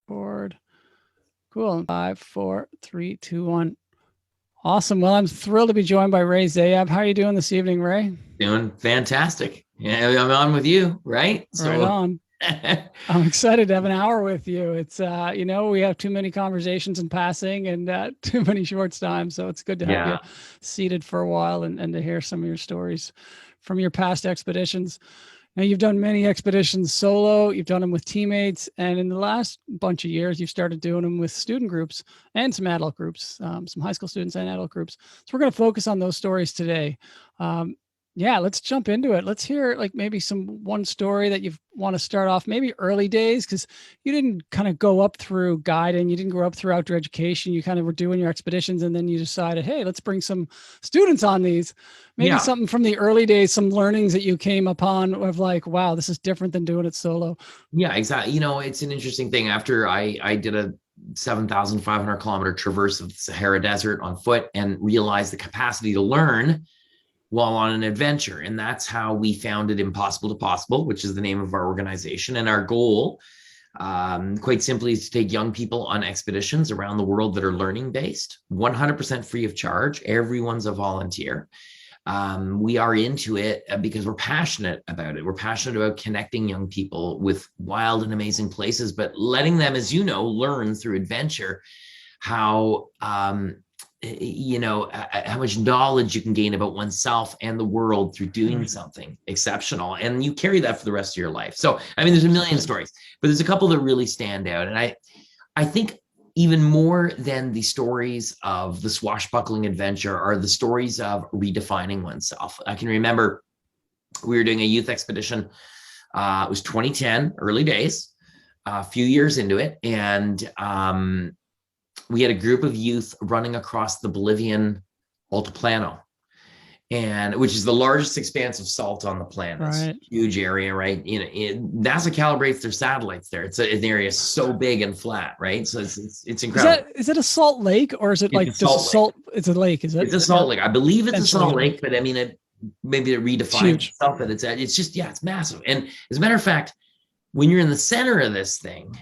Board. Cool. 5, 4, 3, 2, 1. Awesome. Well, I'm thrilled to be joined by Ray Zahab. How are you doing this evening, Ray? Doing fantastic. Yeah, I'm on with you, right? Right on. I'm excited to have an hour with you. It's, we have too many conversations in passing and too many short times. So it's good to have you seated for a while and to hear some of your stories from your past expeditions. Now, you've done many expeditions solo, you've done them with teammates, and in the last bunch of years, you've started doing them with student groups and some adult groups, some high school students and adult groups. So we're going to focus on those stories today. Let's jump into it. Let's hear like maybe one story that you want to start off, maybe early days, because you didn't kind of go up through guiding, you didn't grow up through outdoor education, you kind of were doing your expeditions and then you decided, hey, let's bring some students on these. Maybe something from the early days, some learnings that you came upon of like, wow, this is different than doing it solo. Yeah, exactly. You know, it's an interesting thing. After I did a 7,500 kilometer traverse of the Sahara Desert on foot and realized the capacity to learn while on an adventure. And that's how we founded Impossible2Possible, which is the name of our organization. And our goal, quite simply, is to take young people on expeditions around the world that are learning based, 100% free of charge. Everyone's a volunteer. We are into it because we're passionate about it. We're passionate about connecting young people with wild and amazing places, but letting them, as you know, learn through adventure how much knowledge you can gain about oneself and the world through doing something exceptional. And you carry that for the rest of your life. So, I mean, there's a million stories, but there's a couple that really stand out. And I think even more than the stories of the swashbuckling adventure are the stories of redefining oneself. I can remember we were doing a youth expedition. It was 2010, early days, a few years into it. And we had a group of youth running across the Bolivian Altiplano, which is the largest expanse of salt on the planet. Right. It's a huge area, right? NASA calibrates their satellites there. It's an area so big and flat, right? So it's incredible. Is it a salt lake or is it like just a salt? It's a lake, is it? It's a salt lake. I believe it's a salt lake, but I mean, maybe it redefines itself. But it's just, it's massive. And as a matter of fact, when you're in the center of this thing,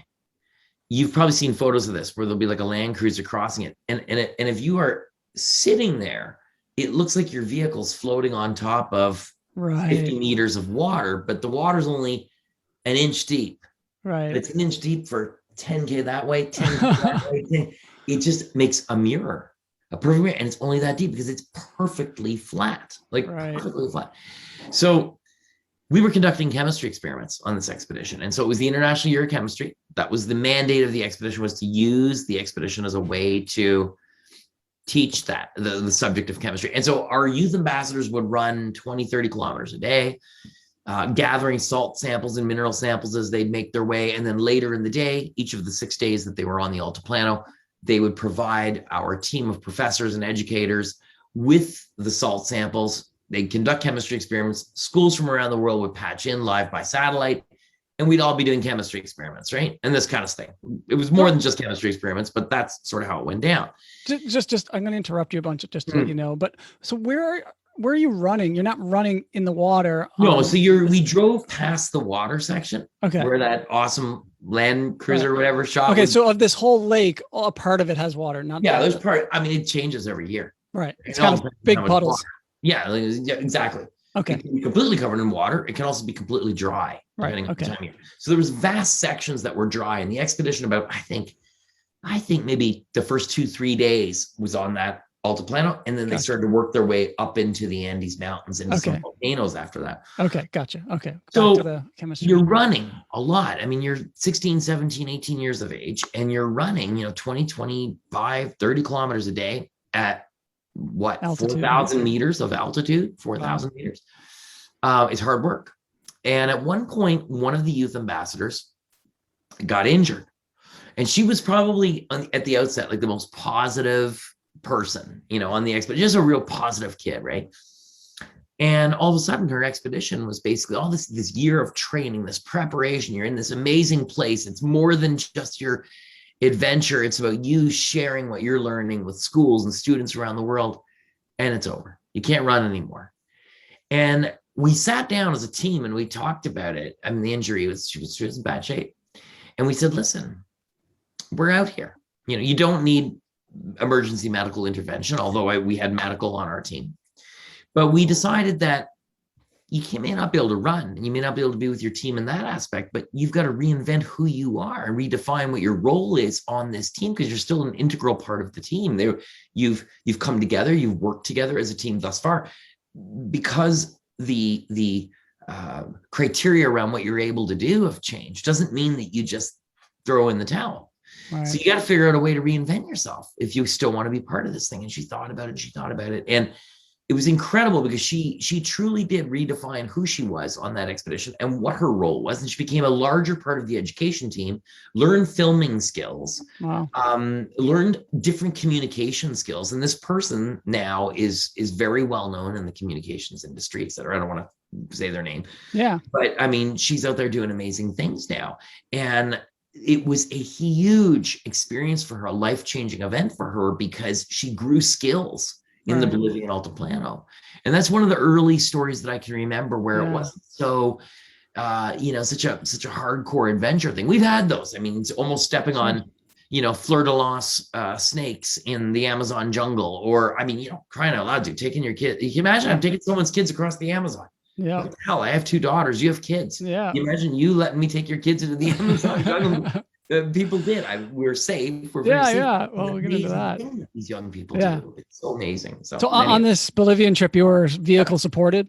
you've probably seen photos of this where there'll be like a Land Cruiser crossing it. And if you are sitting there, it looks like your vehicle's floating on top of 50 meters of water, but the water's only an inch deep. Right. It's an inch deep for 10K that way, 10K that way. It just makes a mirror, a perfect mirror. And it's only that deep because it's perfectly flat, perfectly flat. So we were conducting chemistry experiments on this expedition. And so it was the International Year of Chemistry. That was the mandate of the expedition, was to use the expedition as a way to teach that, the subject of chemistry. And so our youth ambassadors would run 20, 30 kilometers a day, gathering salt samples and mineral samples as they'd make their way. And then later in the day, each of the 6 days that they were on the Altiplano, they would provide our team of professors and educators with the salt samples. They'd conduct chemistry experiments. Schools from around the world would patch in live by satellite, and we'd all be doing chemistry experiments, right? And this kind of thing. It was more than just chemistry experiments, but that's sort of how it went down. Just I'm going to interrupt you a bunch just to let you know. But so where are you running? You're not running in the water. No, so we drove past the water section. Okay. Where that awesome Land Cruiser or whatever shot. Okay, so of this whole lake, a part of it has water, not there's part. I mean, it changes every year. Right. It's kind of big puddles. Yeah, exactly. Okay. It can be completely covered in water. It can also be completely dry, depending on the time of year. So there was vast sections that were dry, and the expedition about, I think maybe the first 2-3 days was on that Altiplano, and then they started to work their way up into the Andes Mountains and some volcanoes after that. Okay, gotcha. Okay. So you're running a lot. I mean, you're 16, 17, 18 years of age, and you're running, 20, 25, 30 kilometers a day at what, 4,000 meters of altitude, 4,000 meters. It's hard work. And at one point, one of the youth ambassadors got injured. And she was probably at the outset, like the most positive person, on the expedition, just a real positive kid, right? And all of a sudden her expedition was basically all this year of training, this preparation. You're in this amazing place. It's more than just your adventure. It's about you sharing what you're learning with schools and students around the world. And it's over. You can't run anymore. And we sat down as a team and we talked about it. I mean, the injury she was in bad shape. And we said, listen, we're out here. You don't need emergency medical intervention, although we had medical on our team. But we decided that you may not be able to run, and you may not be able to be with your team in that aspect, but you've got to reinvent who you are and redefine what your role is on this team, because you're still an integral part of the team. You've come together, you've worked together as a team thus far, because the criteria around what you're able to do have changed. Doesn't mean that you just throw in the towel. Right. So you got to figure out a way to reinvent yourself if you still want to be part of this thing. And she thought about it. And it was incredible, because she truly did redefine who she was on that expedition and what her role was. And she became a larger part of the education team, learned filming skills, wow. Learned different communication skills. And this person now is very well known in the communications industry, et cetera. I don't want to say their name. Yeah. But I mean, she's out there doing amazing things now. And it was a huge experience for her, a life-changing event for her, because she grew skills in the Bolivian Altiplano. And that's one of the early stories that I can remember where it wasn't so, such a hardcore adventure thing. We've had those. I mean, it's almost stepping on, fleur-de-lis snakes in the Amazon jungle, or, I mean, crying out loud, dude, taking your kid. You can imagine I'm taking someone's kids across the Amazon. Yeah. What the hell? I have 2 daughters. You have kids. Yeah. You imagine you letting me take your kids into the Amazon jungle? People did. We're safe. We're very safe. Yeah. Well, we'll get into that. These young people do. It's so amazing. So anyway. On this Bolivian trip, you were vehicle supported,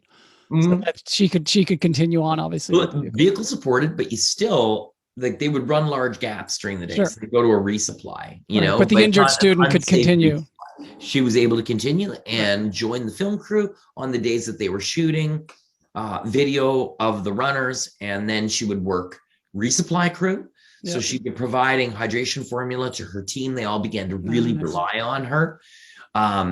so that she could continue on. Obviously, vehicle supported, but you still they would run large gaps during the day. Sure. So they go to a resupply. But the injured student could continue. She was able to continue and join the film crew on the days that they were shooting video of the runners, and then she would work resupply crew. So she'd be providing hydration formula to her team. They all began to really rely on her.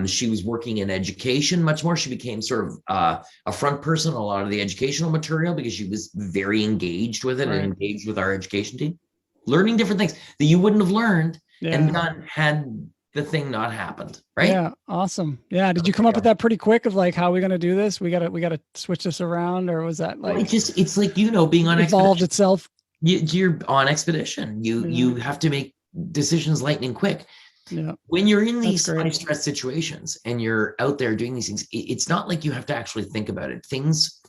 She was working in education much more. She became sort of a front person, a lot of the educational material, because she was very engaged with it and engaged with our education team, learning different things that you wouldn't have learned and done had the thing not happened. Right. Yeah. Awesome. Yeah. Did you come up with that pretty quick of like, how are we going to do this? We got to switch this around, or was that like, it's like, being on evolved itself? You're on expedition. You have to make decisions lightning quick. Yeah. When you're in these high stress situations and you're out there doing these things, it's not like you have to actually think about it. Things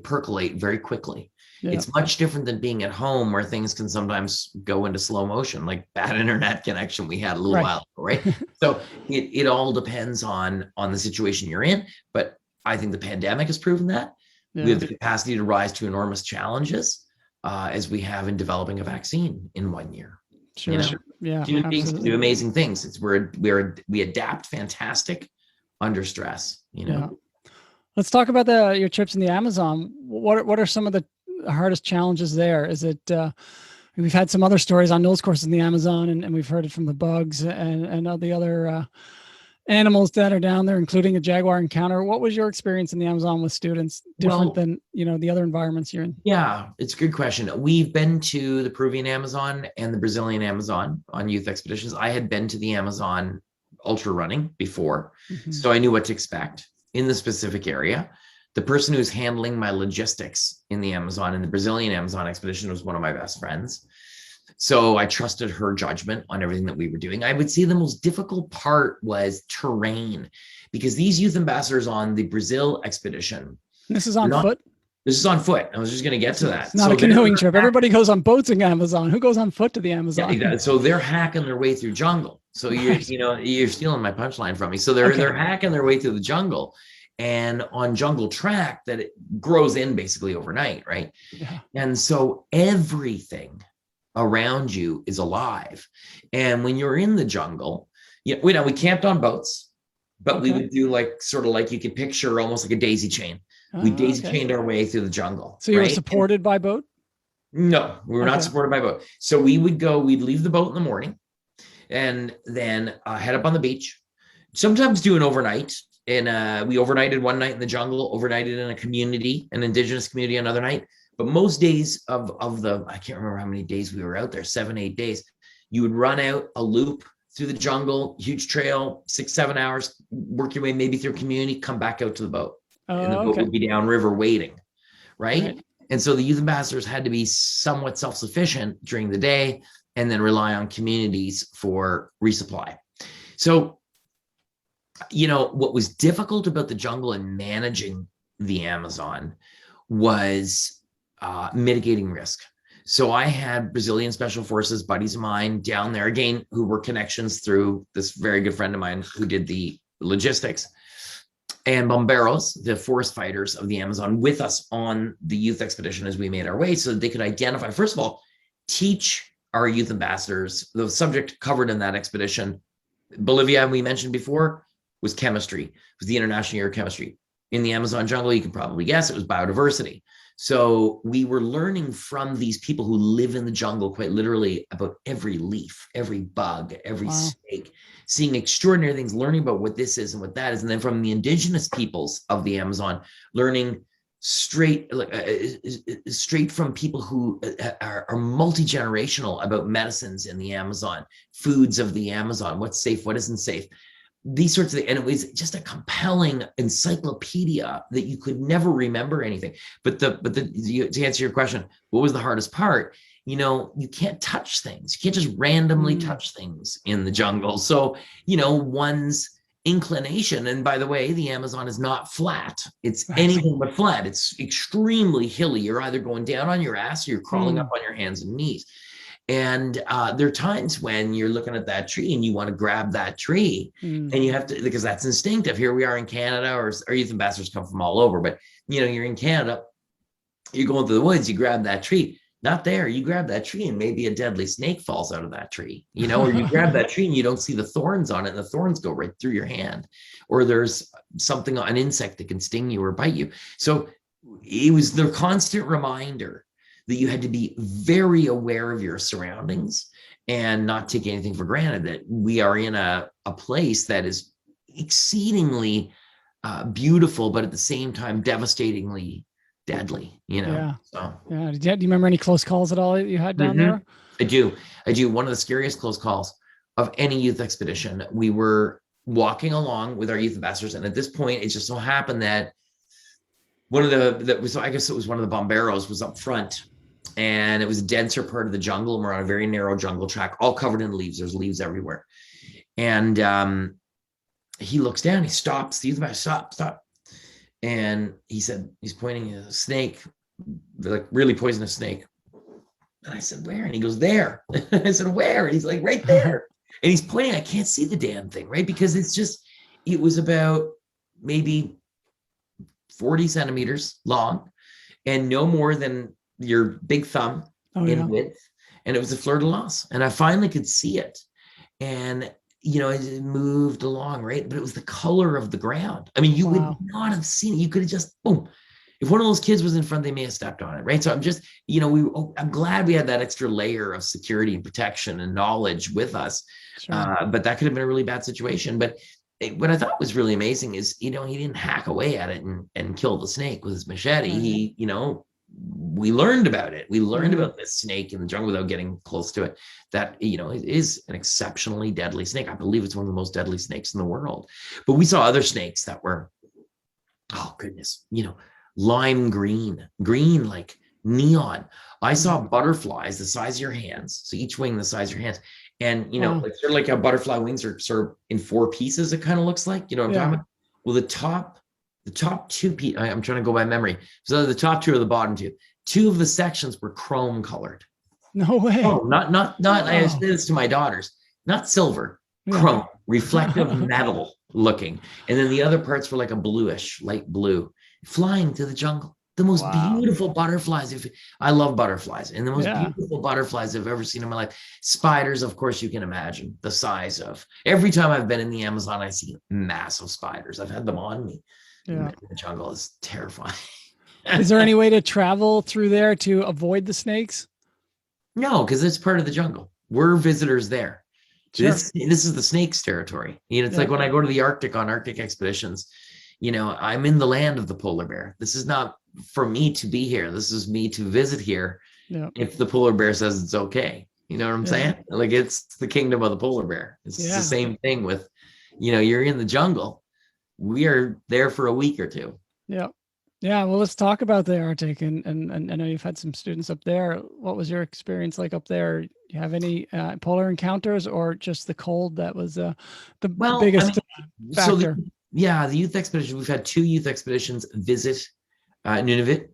percolate very quickly. Yeah. It's much different than being at home, where things can sometimes go into slow motion, like bad internet connection we had a little while ago, right? So it all depends on the situation you're in. But I think the pandemic has proven that. Yeah. We have the capacity to rise to enormous challenges, as we have in developing a vaccine in 1 year. Sure. Yeah. Human beings can do amazing things. We adapt fantastic under stress. Yeah. Let's talk about your trips in the Amazon. What are some of the hardest challenges there? Is it we've had some other stories on nose courses in the Amazon, and we've heard it from the bugs and all the other animals that are down there, including a jaguar encounter. What was your experience in the Amazon with students different than, the other environments you're in? Yeah, it's a good question. We've been to the Peruvian Amazon and the Brazilian Amazon on youth expeditions. I had been to the Amazon ultra running before, so I knew what to expect in the specific area. The person who's handling my logistics in the Amazon and the Brazilian Amazon expedition was one of my best friends. So I trusted her judgment on everything that we were doing. I would say the most difficult part was terrain, because these youth ambassadors on the Brazil expedition. This is on foot? This is on foot. I was just going to get to that. It's not a canoeing trip. Everybody goes on boats in Amazon. Who goes on foot to the Amazon? Yeah, exactly. So they're hacking their way through jungle. So you're stealing my punchline from me. So they're hacking their way through the jungle, and on jungle track that it grows in basically overnight, right? Yeah. And so everything around you is alive. And when you're in the jungle, we camped on boats, but we would do like you could picture almost like a daisy chain. We daisy chained our way through the jungle. So you were supported by boat? No, we were not supported by boat. So we'd leave the boat in the morning and then head up on the beach, sometimes do an overnight. And we overnighted one night in the jungle, overnighted in an indigenous community another night. But most days of I can't remember how many days we were out there, 7, 8 days, you would run out a loop through the jungle, huge trail, 6, 7 hours, work your way maybe through community, come back out to the boat. And the boat would be downriver waiting, right? And so the youth ambassadors had to be somewhat self-sufficient during the day. and then rely on communities for resupply. So, what was difficult about the jungle and managing the Amazon was mitigating risk. So I had Brazilian special forces buddies of mine down there, again, who were connections through this very good friend of mine who did the logistics, and bomberos, the forest fighters of the Amazon, with us on the youth expedition as we made our way, so that they could identify, first of all, teach our youth ambassadors. The subject covered in that expedition, Bolivia, we mentioned before, was chemistry. It was the International Year of Chemistry. In the Amazon jungle, you can probably guess it was biodiversity. So we were learning from these people who live in the jungle quite literally about every leaf, every bug, every snake, seeing extraordinary things, learning about what this is and what that is. And then from the indigenous peoples of the Amazon, learning straight from people who are multi-generational about medicines in the Amazon, foods of the Amazon, what's safe, what isn't safe. These sorts of things. And it was just a compelling encyclopedia that you could never remember anything. But to answer your question, what was the hardest part? You can't touch things. You can't just randomly touch things in the jungle. So, one's inclination, and by the way, the Amazon is not flat. It's anything but flat. It's extremely hilly. You're either going down on your ass or you're crawling up on your hands and knees. And there are times when you're looking at that tree and you want to grab that tree, and you have to, because that's instinctive. Here we are in Canada, or our youth ambassadors come from all over, but you're in Canada, you're going through the woods, you grab that tree. Not there. You grab that tree and maybe a deadly snake falls out of that tree, or you grab that tree and you don't see the thorns on it, and the thorns go right through your hand, or there's something, an insect that can sting you or bite you. So it was the constant reminder that you had to be very aware of your surroundings and not take anything for granted, that we are in a place that is exceedingly beautiful, but at the same time, devastatingly deadly, Yeah. So, yeah. Do you remember any close calls at all that you had down there? I do. One of the scariest close calls of any youth expedition. We were walking along with our youth ambassadors, and at this point, it just so happened that one of I guess it was one of the bomberos was up front, and it was a denser part of the jungle, and we're on a very narrow jungle track, all covered in leaves. There's leaves everywhere. And he looks down, he stops, the youth ambassador, stop. And he said, he's pointing at a snake, like really poisonous snake. And I said, where? And he goes, there. I said, where? And he's like, right there. And he's pointing, I can't see the damn thing, right? Because it was about maybe 40 centimeters long and no more than your big thumb in width. And it was a fleur de lis. And I finally could see it. And it moved along, right? But it was the color of the ground. I mean, you would not have seen it. You could have just, boom. If one of those kids was in front, they may have stepped on it, right? So I'm just, I'm glad we had that extra layer of security and protection and knowledge with us. Sure. But that could have been a really bad situation. But what I thought was really amazing is, he didn't hack away at it and kill the snake with his machete. He, we learned about it. We learned about this snake in the jungle without getting close to it, that, it is an exceptionally deadly snake. I believe it's one of the most deadly snakes in the world. But we saw other snakes that were, oh goodness, lime green, like neon. I saw butterflies the size of your hands. So each wing the size of your hands. And, like sort of like how butterfly wings are sort of in 4 pieces, it kind of looks like, what I'm talking about? Well, the top 2 pieces, I'm trying to go by memory. So the top 2 or the bottom 2 of the sections were chrome colored. No way. Oh, not. I said this to my daughters, not silver, chrome, reflective metal looking. And then the other parts were like a bluish, light blue, flying through the jungle. The most beautiful butterflies. I love butterflies, and the most beautiful butterflies I've ever seen in my life. Spiders, of course, you can imagine the size of. Every time I've been in the Amazon, I see massive spiders. I've had them on me. The jungle is terrifying. Is there any way to travel through there to avoid the snakes? No, because it's part of the jungle. We're visitors there. Sure. This is the snakes' territory. It's like when I go to the Arctic on Arctic expeditions, I'm in the land of the polar bear. This is not for me to be here. This is me to visit here. If the polar bear says it's okay. You know what I'm saying? Like, it's the kingdom of the polar bear. It's the same thing with, you're in the jungle. We are there for a week or 2. Yeah. Well, let's talk about the Arctic. And I know you've had some students up there. What was your experience like up there? you have any polar encounters, or just the cold that was the biggest factor? So the youth expedition, we've had 2 youth expeditions visit Nunavut.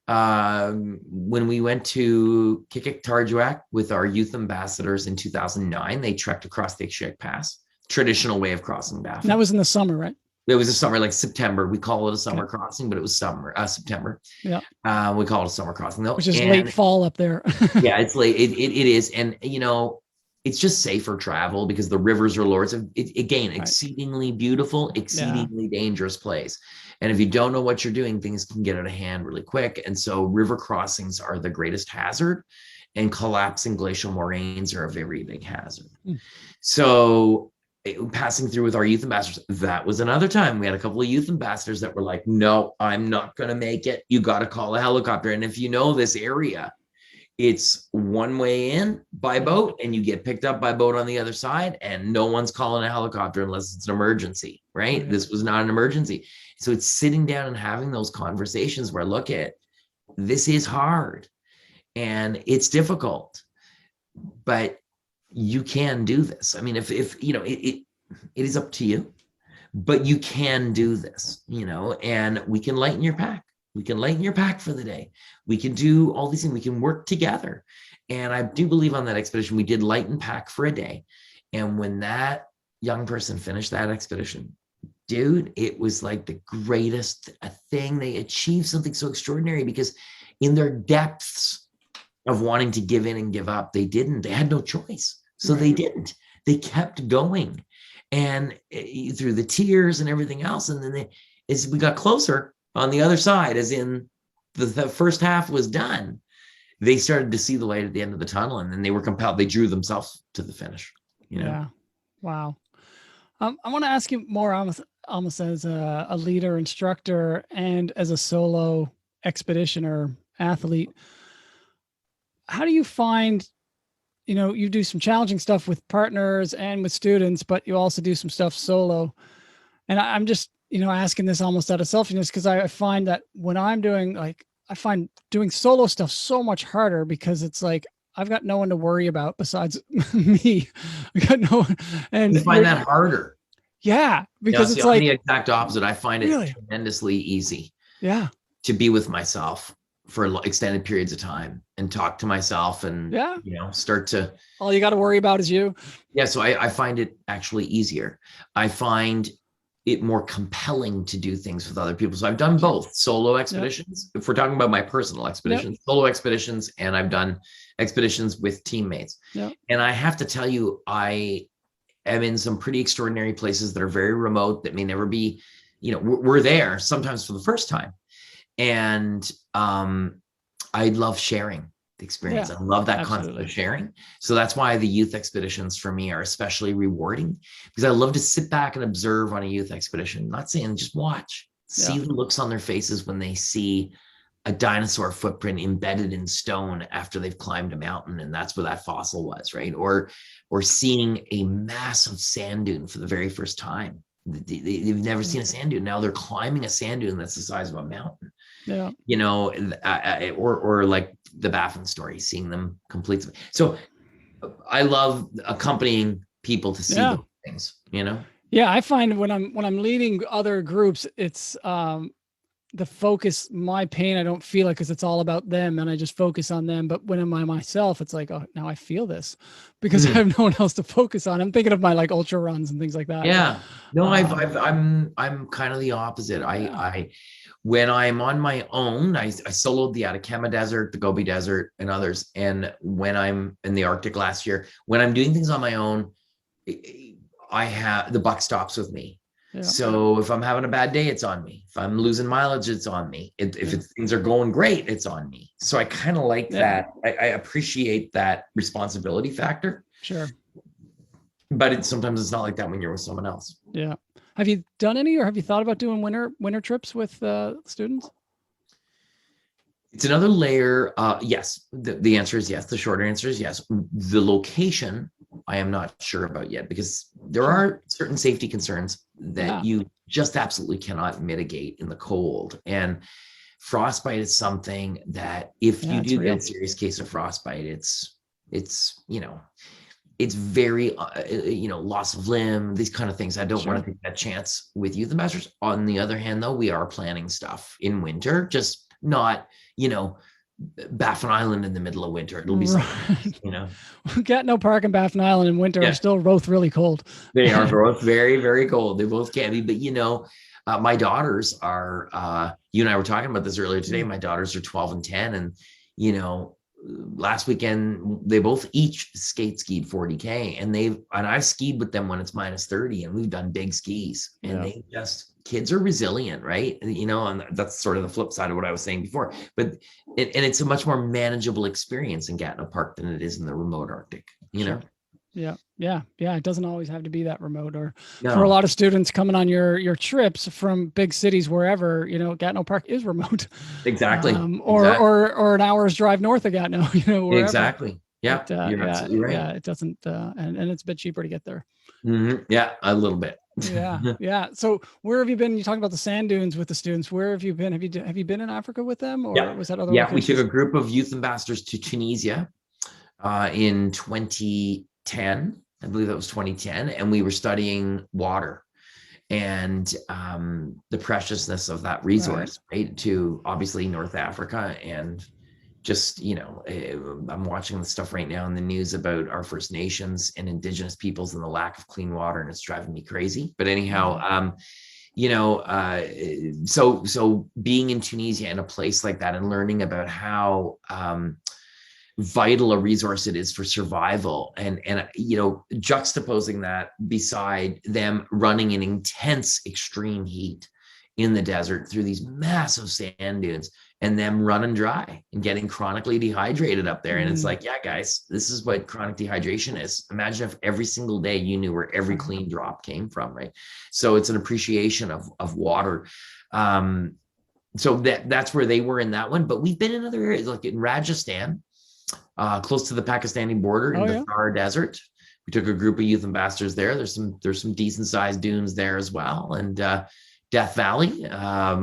When we went to Kikik-Tarjuak with our youth ambassadors in 2009, they trekked across the Ixchik Pass, traditional way of crossing Baffin. That was in the summer, right? It was a summer, like September. We call it a summer crossing, but it was September. Yeah. We call it a summer crossing though. Which is late fall up there. Yeah, it's late. It is. And it's just safer travel because the rivers are lower. It's exceedingly beautiful, exceedingly dangerous place. And if you don't know what you're doing, things can get out of hand really quick. And so river crossings are the greatest hazard, and collapsing glacial moraines are a very big hazard. So passing through with our youth ambassadors, that was another time. We had a couple of youth ambassadors that were like, no, I'm not going to make it. You got to call a helicopter. And if you know this area, it's one way in by boat, and you get picked up by boat on the other side, and no one's calling a helicopter unless it's an emergency, right? This was not an emergency. So it's sitting down and having those conversations where, look at, this is hard and it's difficult, but you can do this. I mean, if it is up to you, but you can do this, and we can lighten your pack. We can lighten your pack for the day. We can do all these things. We can work together. And I do believe on that expedition, we did lighten pack for a day. And when that young person finished that expedition, dude, it was like the greatest thing. They achieved something so extraordinary because in their depths of wanting to give in and give up, they didn't. They had no choice. So they didn't. They kept going. And through the tears and everything else. And then as we got closer on the other side, as in the first half was done, they started to see the light at the end of the tunnel, and then they were compelled. They drew themselves to the finish. Yeah. Wow. I want to ask you more almost as a leader, instructor, and as a solo expeditioner athlete. How do you find, you do some challenging stuff with partners and with students, but you also do some stuff solo. And I'm just, asking this almost out of selfishness, because I find that when I'm doing, I find doing solo stuff so much harder, because it's like, I've got no one to worry about besides me. I got no one. And you find that harder. Yeah. Because it's like the exact opposite. I find it tremendously easy. Yeah. To be with myself for extended periods of time and talk to myself and, start to. All you got to worry about is you. Yeah. So I find it actually easier. I find it more compelling to do things with other people. So I've done both solo expeditions. If we're talking about my personal expeditions, solo expeditions, and I've done expeditions with teammates. And I have to tell you, I am in some pretty extraordinary places that are very remote, that may never be, we're there sometimes for the first time. And I love sharing the experience. I love that concept of sharing. So that's why the youth expeditions for me are especially rewarding, because I love to sit back and observe on a youth expedition, not saying just watch, see the looks on their faces when they see a dinosaur footprint embedded in stone after they've climbed a mountain, and that's where that fossil was, right? Or seeing a massive sand dune for the very first time. They've never seen a sand dune. Now they're climbing a sand dune that's the size of a mountain. Or like the Baffin story, seeing them complete. So I love accompanying people to see those things, Yeah, I find when I'm leading other groups, it's the focus, my pain, I don't feel it because it's all about them and I just focus on them. But when I'm by myself, it's like, oh, now I feel this because I have no one else to focus on. I'm thinking of my ultra runs and things like that. Yeah, no, I'm kind of the opposite. When I'm on my own, I soloed the Atacama Desert, the Gobi Desert, and others. And when I'm in the Arctic last year, when I'm doing things on my own, I have the buck stops with me. So if I'm having a bad day, it's on me. If I'm losing mileage, it's on me. If things are going great, it's on me. So I kind of like that. I appreciate that responsibility factor. Sure. But sometimes it's not like that when you're with someone else. Yeah. Have you done any, or have you thought about doing winter trips with students? It's another layer. Yes. The answer is yes. The shorter answer is yes. The location, I am not sure about yet, because there are certain safety concerns that you just absolutely cannot mitigate in the cold. And frostbite is something that if you do get a serious case of frostbite, it's it's, it's very, loss of limb, these kind of things. I don't want to take that chance with youth ambassadors. On the other hand, though, we are planning stuff in winter, just not, Baffin Island in the middle of winter. It'll be something, Gatineau Park and Baffin Island in winter are still both really cold. They are both very, very cold. They both can be, but my daughters are, you and I were talking about this earlier today. My daughters are 12 and 10. And, last weekend, they both each skied 40K, and I've skied with them when it's minus 30, and we've done big skis, and kids are resilient, right? And that's sort of the flip side of what I was saying before, but it's a much more manageable experience in Gatineau Park than it is in the remote Arctic, Yeah. It doesn't always have to be that remote, or for a lot of students coming on your trips from big cities, wherever, Gatineau Park is remote. Exactly. Or an hour's drive north of Gatineau, wherever. Exactly. Yeah. You're absolutely right. Yeah. It doesn't, and it's a bit cheaper to get there. Mm-hmm. Yeah. A little bit. Yeah. So where have you been? You talked about the sand dunes with the students. Where have you been? Have you been in Africa with them, or was that other? Yeah. We took a group of youth ambassadors to Tunisia in 2010. I believe that was 2010. And we were studying water and the preciousness of that resource, right? To obviously North Africa. And just, I'm watching the stuff right now in the news about our First Nations and Indigenous peoples and the lack of clean water, and it's driving me crazy. But anyhow, so being in Tunisia in a place like that and learning about how vital a resource it is for survival, and juxtaposing that beside them running in intense extreme heat in the desert through these massive sand dunes, and them running dry and getting chronically dehydrated up there. And it's like, yeah, guys, this is what chronic dehydration is. Imagine if every single day you knew where every clean drop came from, right? So it's an appreciation of water. So that's where they were in that one. But we've been in other areas, like in Rajasthan, close to the Pakistani border in the Sahara Desert. We took a group of youth ambassadors there. There's some decent sized dunes there as well. And Death Valley,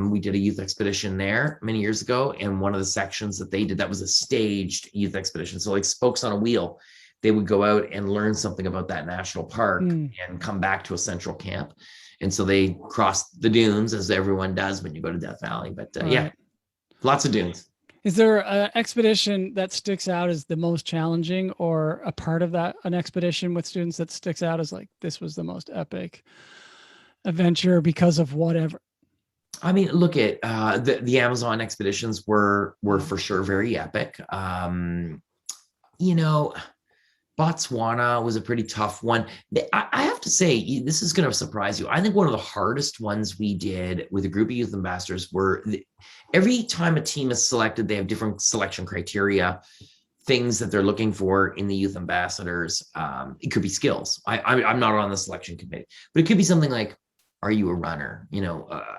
we did a youth expedition there many years ago. And one of the sections that they did, that was a staged youth expedition. So like spokes on a wheel, they would go out and learn something about that national park and come back to a central camp. And so they crossed the dunes, as everyone does when you go to Death Valley. But lots of dunes. Is there an expedition that sticks out as the most challenging, or a part of an expedition with students that sticks out as like, this was the most epic adventure because of whatever? I mean, look at the Amazon expeditions were for sure very epic. Botswana was a pretty tough one. I have to say, this is going to surprise you. I think one of the hardest ones we did with a group of youth ambassadors were every time a team is selected, they have different selection criteria, things that they're looking for in the youth ambassadors. It could be skills. I'm not on the selection committee, but it could be something like, are you a runner?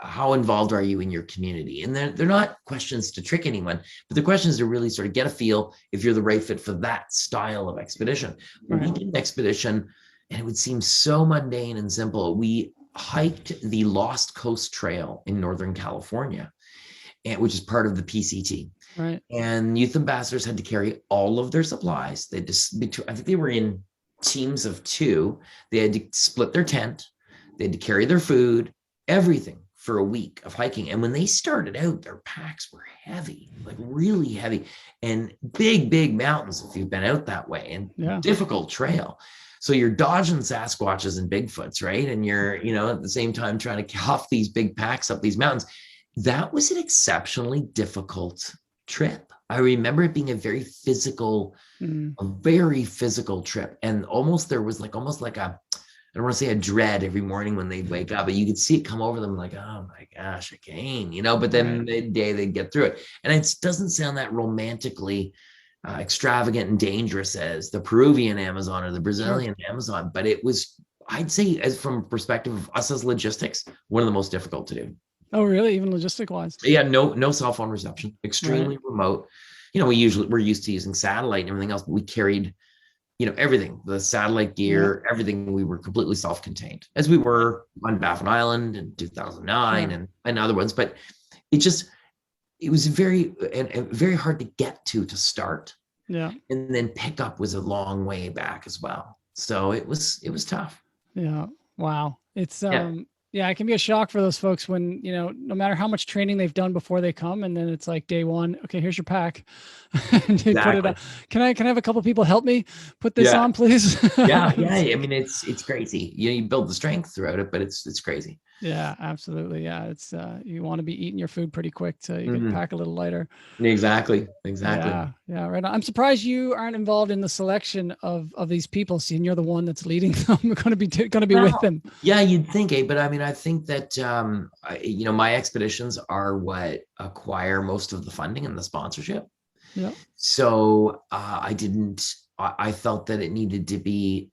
How involved are you in your community? And they're not questions to trick anyone, but the questions to really sort of get a feel if you're the right fit for that style of expedition. Right. We did an expedition, and it would seem so mundane and simple. We hiked the Lost Coast Trail in Northern California, which is part of the PCT. Right. And youth ambassadors had to carry all of their supplies. I think they were in teams of 2. They had to split their tent. They had to carry their food, everything, for a week of hiking. And when they started out, their packs were heavy, like really heavy, and big mountains if you've been out that way, and difficult trail. So you're dodging Sasquatches and Bigfoots, right? And you're, at the same time trying to huff these big packs up these mountains. That was an exceptionally difficult trip. I remember it being a very physical trip. And there was almost like a, I don't want to say a dread every morning when they wake up, but you could see it come over them like, oh my gosh, again, but then midday they'd get through it. And it doesn't sound that romantically extravagant and dangerous as the Peruvian Amazon or the Brazilian Amazon, but it was, I'd say, as from a perspective of us as logistics, one of the most difficult to do. Oh, really? Even logistic wise? Yeah, no cell phone reception, extremely remote. We're used to using satellite and everything else, but we carried everything, the satellite gear, everything. We were completely self-contained, as we were on Baffin Island in 2009 and other ones. But it was very hard to get to start. Yeah. And then pickup was a long way back as well. So it was tough. Yeah. Wow. It's Yeah. yeah, it can be a shock for those folks when, no matter how much training they've done before they come, and then it's like day one, okay, here's your pack. And you put it Exactly. on. Can I have a couple people help me put this Yeah. on, please? Yeah. Yeah. I mean, it's crazy. You build the strength throughout it, but it's crazy. Yeah, absolutely. Yeah. It's you want to be eating your food pretty quick so you can Mhm. pack a little lighter. Exactly. Yeah, yeah, right on. I'm surprised you aren't involved in the selection of these people, seeing you're the one that's leading them, going to be with them. Yeah, you'd think, but I mean, I think that my expeditions are what acquire most of the funding and the sponsorship. Yeah. So I felt that it needed to be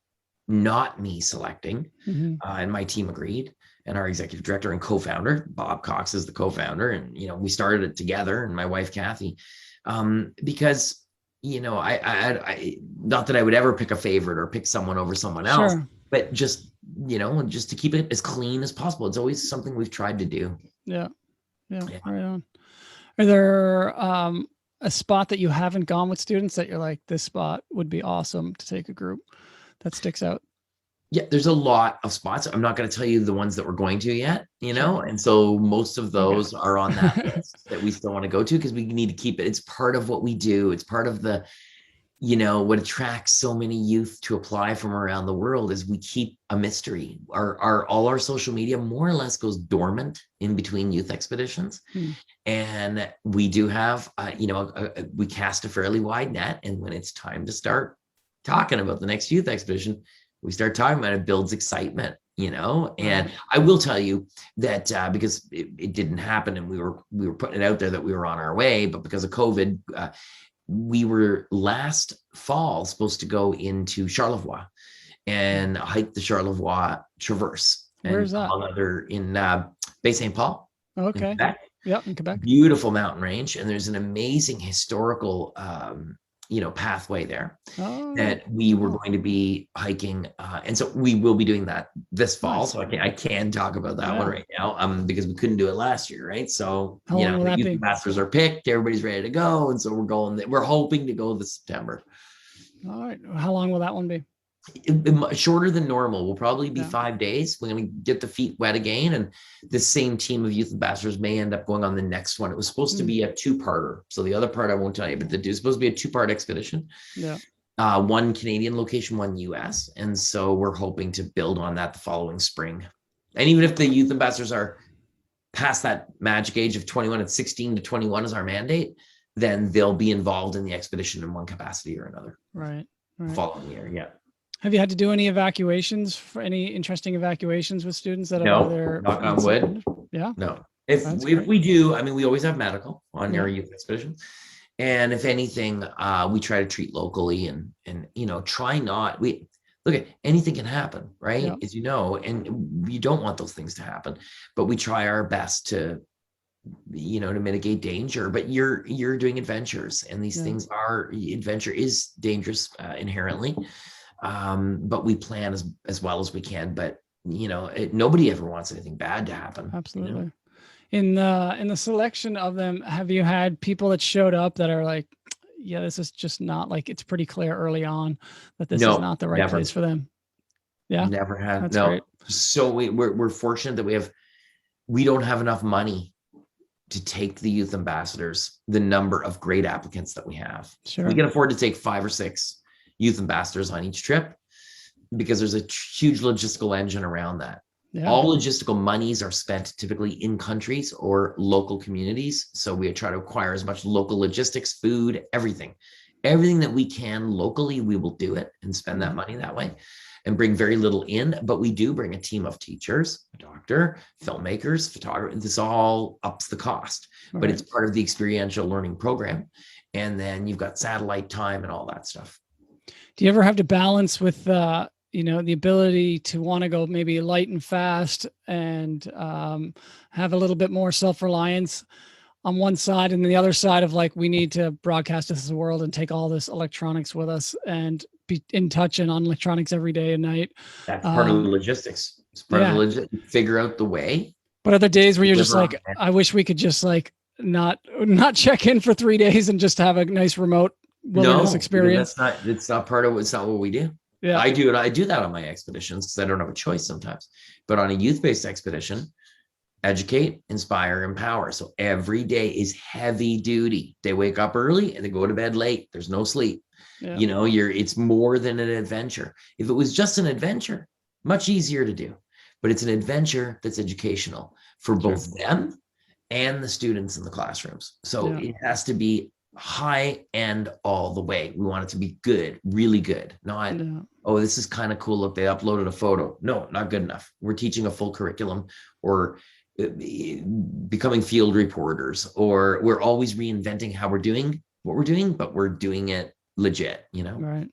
not me selecting, and my team agreed. And our executive director and co-founder, Bob Cox, is the co-founder, and we started it together, and my wife Kathy, because I not that I would ever pick a favorite or pick someone over someone else, but just to keep it as clean as possible. It's always something we've tried to do. Yeah, right on. Are there a spot that you haven't gone with students that you're like, this spot would be awesome to take a group, that sticks out? Yeah, there's a lot of spots. I'm not going to tell you the ones that we're going to yet, and so most of those are on that list that we still want to go to, because we need to keep it. It's part of what we do. It's part of the, what attracts so many youth to apply from around the world is we keep a mystery. All our social media more or less goes dormant in between youth expeditions. And we do have, we cast a fairly wide net. And when it's time to start talking about the next youth expedition, we start talking about it, builds excitement, and I will tell you that because it didn't happen and we were putting it out there that we were on our way, but because of COVID, we were last fall supposed to go into Charlevoix and hike the Charlevoix Traverse. Where's that? In Bay St. Paul. Okay. In Quebec. Beautiful mountain range. And there's an amazing historical pathway there that we were going to be hiking. And so we will be doing that this fall. Nice. So I can talk about that one right now because we couldn't do it last year, right? So, the youth ambassadors are picked, everybody's ready to go. And so we're hoping to go this September. All right. How long will that one be? Shorter than normal. Will probably be 5 days. We're going to get the feet wet again, and the same team of youth ambassadors may end up going on the next one. It was supposed to be a two-parter, so the other part I won't tell you, but it's supposed to be a two-part expedition. One Canadian location, one US, and so we're hoping to build on that the following spring. And even if the youth ambassadors are past that magic age of 21, at 16 to 21 is our mandate, then they'll be involved in the expedition in one capacity or another. Right. The following year. Yeah. Have you had to do any evacuations, for any interesting evacuations with students that have either knock on wood? Yeah. No. If we do, I mean, we always have medical on our youth expedition. And if anything, we try to treat locally and try not, look at anything can happen, right? As you know, and you don't want those things to happen, but we try our best to mitigate danger. But you're doing adventures, and these things adventure is dangerous inherently. But we plan as well as we can, but nobody ever wants anything bad to happen. Absolutely. In the selection of them, have you had people that showed up that are like, yeah, this is just not, like, it's pretty clear early on that this is not the right place for them? Yeah. Never had. That's great. So we're fortunate that we don't have enough money to take the youth ambassadors, the number of great applicants that we have. Sure. We can afford to take 5 or 6 youth ambassadors on each trip because there's a huge logistical engine around that. All logistical monies are spent typically in countries or local communities. So we try to acquire as much local logistics, food, everything that we can locally, we will do it and spend that money that way and bring very little in. But we do bring a team of teachers, a doctor, filmmakers, photographers. This all ups the cost, but it's part of the experiential learning program. And then you've got satellite time and all that stuff. Do you ever have to balance with, the ability to want to go maybe light and fast and have a little bit more self-reliance on one side, and the other side of, like, we need to broadcast this to the world and take all this electronics with us and be in touch and on electronics every day and night? That's part of the logistics. It's part of the logistics. Figure out the way. But are there days where you're just like, I wish we could just, like, not check in for 3 days and just have a nice remote wilderness experience. It's not part of, it's not what we do. Yeah. I do that on my expeditions because I don't have a choice sometimes. But on a youth-based expedition, educate, inspire, empower. So every day is heavy duty. They wake up early and they go to bed late. There's no sleep. Yeah. You know, it's more than an adventure. If it was just an adventure, much easier to do. But it's an adventure that's educational for both them and the students in the classrooms. So it has to be high end all the way. We want it to be good, really good, not oh, this is kind of cool, look, they uploaded a photo. No, not good enough. We're teaching a full curriculum, or becoming field reporters, or we're always reinventing how we're doing what we're doing, but we're doing it legit, you know. Right.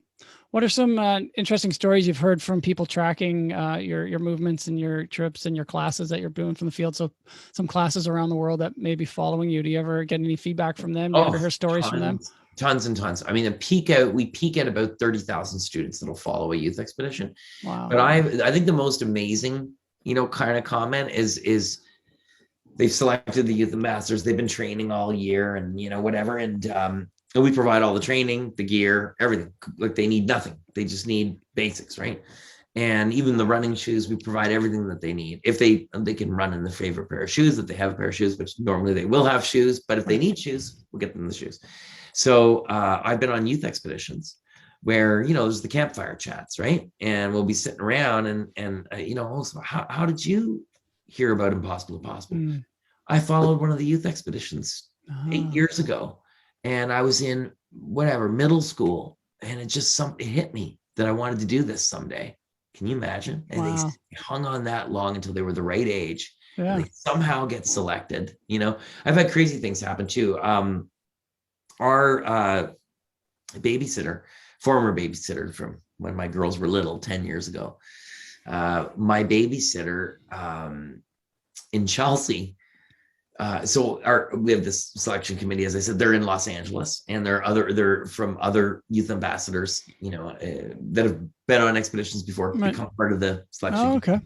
What are some interesting stories you've heard from people tracking your movements and your trips and your classes that you're doing from the field? So some classes around the world that may be following you. Do you ever get any feedback from them? Do you ever hear stories from them? Tons and tons. I mean, we peak at about 30,000 students that'll follow a youth expedition. Wow. But I think the most amazing, you know, kind of comment is they've selected the youth ambassadors. They've been training all year and, you know, whatever. And we provide all the training, the gear, everything. Like, they need nothing. They just need basics, right? And even the running shoes, we provide everything that they need. If they can run in their favorite pair of shoes, if they have a pair of shoes, which normally they will have shoes, but if they need shoes, we'll get them the shoes. So I've been on youth expeditions where, you know, there's the campfire chats, right? And we'll be sitting around and you know, also, how did you hear about impossible2Possible? I followed one of the youth expeditions 8 years ago. And I was in middle school, and it hit me that I wanted to do this someday. Can you imagine? And they hung on that long until they were the right age. And they somehow get selected. You know, I've had crazy things happen too. Our babysitter, former babysitter from when my girls were little, 10 years ago, my babysitter in Chelsea. So we have this selection committee, as I said, they're in Los Angeles, and they're from other youth ambassadors, you know, that have been on expeditions before, become part of the selection. Oh, okay.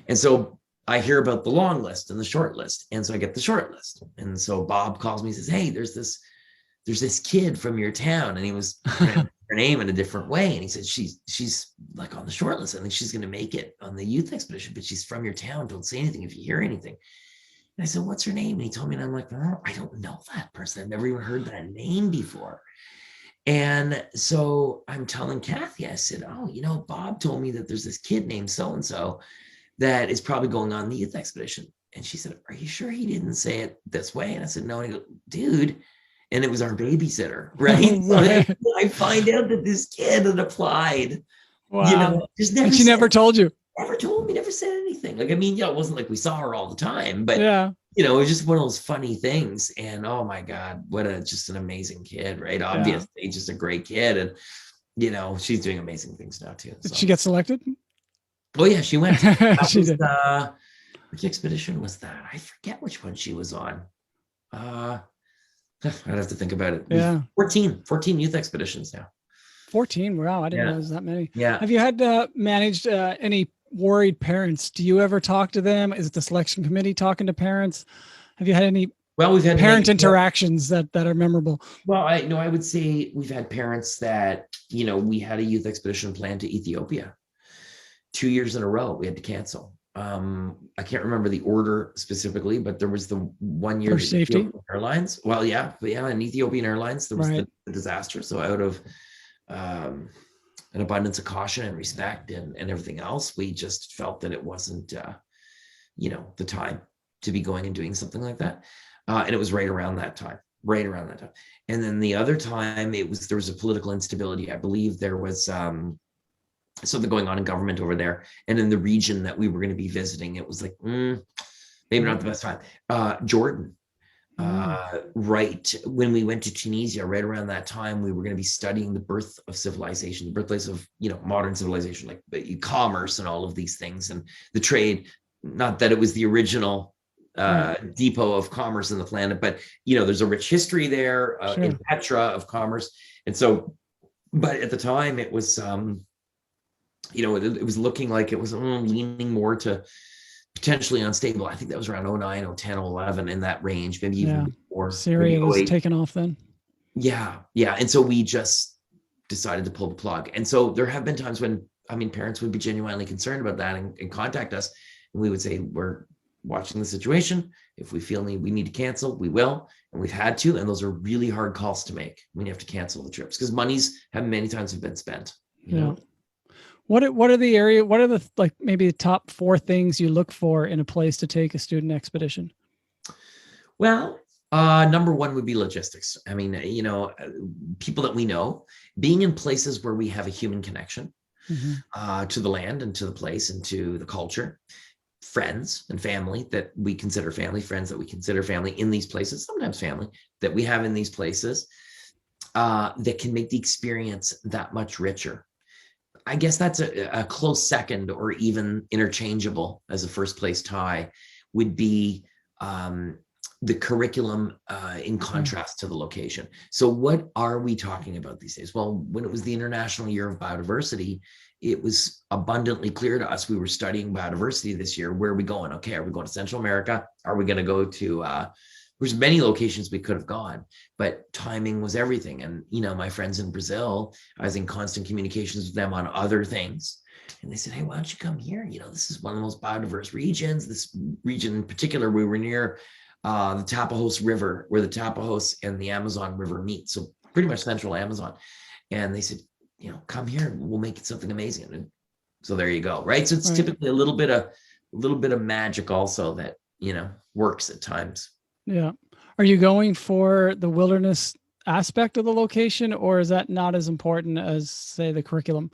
And so I hear about the long list and the short list. And so I get the short list. And so Bob calls me and says, hey, there's this kid from your town. And he was her name in a different way. And he said, she's like on the short list. I think she's going to make it on the youth expedition, but she's from your town. Don't say anything if you hear anything. And I said, what's her name? And he told me, and I'm like, oh, I don't know that person. I've never even heard that name before. And so I'm telling Kathy, I said, oh, you know, Bob told me that there's this kid named so-and-so that is probably going on the youth expedition. And she said, are you sure he didn't say it this way? And I said, no. And he goes, dude. And it was our babysitter, right? Right. So I find out that this kid had applied. Wow. You know, and she never told you. Never told me, never said anything. Like, I mean, yeah, it wasn't like we saw her all the time, but you know, it was just one of those funny things. And oh my God, just an amazing kid, right? Obviously, just a great kid. And, you know, she's doing amazing things now too. So. Did she get selected? Oh yeah, she went. She did. Which expedition was that? I forget which one she was on. I'd have to think about it. Yeah. 14 youth expeditions now. 14. Wow. I didn't know it was that many. Yeah. Have you had managed any worried parents? Do you ever talk to them? Is it the selection committee talking to parents? Have you had any we've had parent interactions that are memorable? Well, I would say we've had parents that, you know, we had a youth expedition planned to Ethiopia 2 years in a row. We had to cancel. I can't remember the order specifically, but there was the 1 year safety Ethiopian Airlines. Well, and Ethiopian Airlines, there was the disaster. So out of an abundance of caution and respect and everything else, we just felt that it wasn't, you know, the time to be going and doing something like that. And it was right around that time. And then the other time there was a political instability. I believe there was something going on in government over there. And in the region that we were going to be visiting, it was like, maybe not the best time. Jordan. Right when we went to Tunisia, right around that time, we were going to be studying the birth of civilization, the birthplace of, you know, modern civilization, like commerce and all of these things, and the trade. Not that it was the original depot of commerce in the planet, but, you know, there's a rich history there in Petra of commerce. And so, but at the time it was, you know, it was looking like it was leaning more to potentially unstable. I think that was around 09, 010, 11 in that range, maybe even before. Syria was taken off then. Yeah. And so we just decided to pull the plug. And so there have been times when, I mean, parents would be genuinely concerned about that and contact us. And we would say, we're watching the situation. If we feel we need to cancel, we will. And we've had to. And those are really hard calls to make when you have to cancel the trips, because monies have many times have been spent. You know? What are the like maybe the top 4 things you look for in a place to take a student expedition? Well, number one would be logistics. I mean, people that we know, being in places where we have a human connection to the land and to the place and to the culture, friends and family that we consider family, friends that we consider family in these places, sometimes family that we have in these places, that can make the experience that much richer. I guess that's a close second, or even interchangeable as a first place tie, would be the curriculum in contrast to the location. So what are we talking about these days? Well, when it was the International Year of Biodiversity, it was abundantly clear to us, we were studying biodiversity this year. Where are we going? Okay, are we going to Central America? Are we going to go to, there's many locations we could have gone, but timing was everything. And, my friends in Brazil, I was in constant communications with them on other things. And they said, hey, why don't you come here? This is one of the most biodiverse regions. This region in particular, we were near the Tapajos River, where the Tapajos and the Amazon River meet. So pretty much central Amazon. And they said, come here, we'll make it something amazing. And so there you go. Right. So it's typically a little bit of magic also that, works at times. Yeah. Are you going for the wilderness aspect of the location, or is that not as important as, say, the curriculum?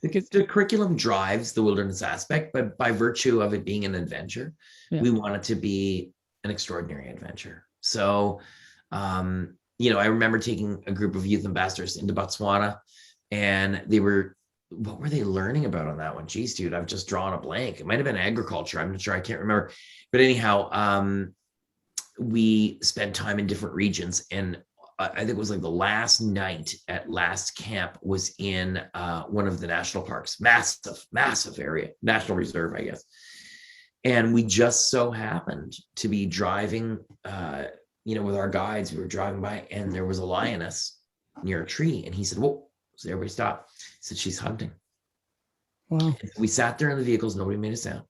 The curriculum drives the wilderness aspect, but by virtue of it being an adventure, we want it to be an extraordinary adventure. So, I remember taking a group of youth ambassadors into Botswana, and what were they learning about on that one? Geez, dude, I've just drawn a blank. It might've been agriculture. I'm not sure. I can't remember. But anyhow, we spent time in different regions, and I think it was like the last night at last camp was in one of the national parks, massive area, national reserve, I guess. And we just so happened to be driving, with our guides. We were driving by, and there was a lioness near a tree. And he said, whoa. So everybody stopped. He said, she's hunting. Wow. And we sat there in the vehicles. Nobody made a sound.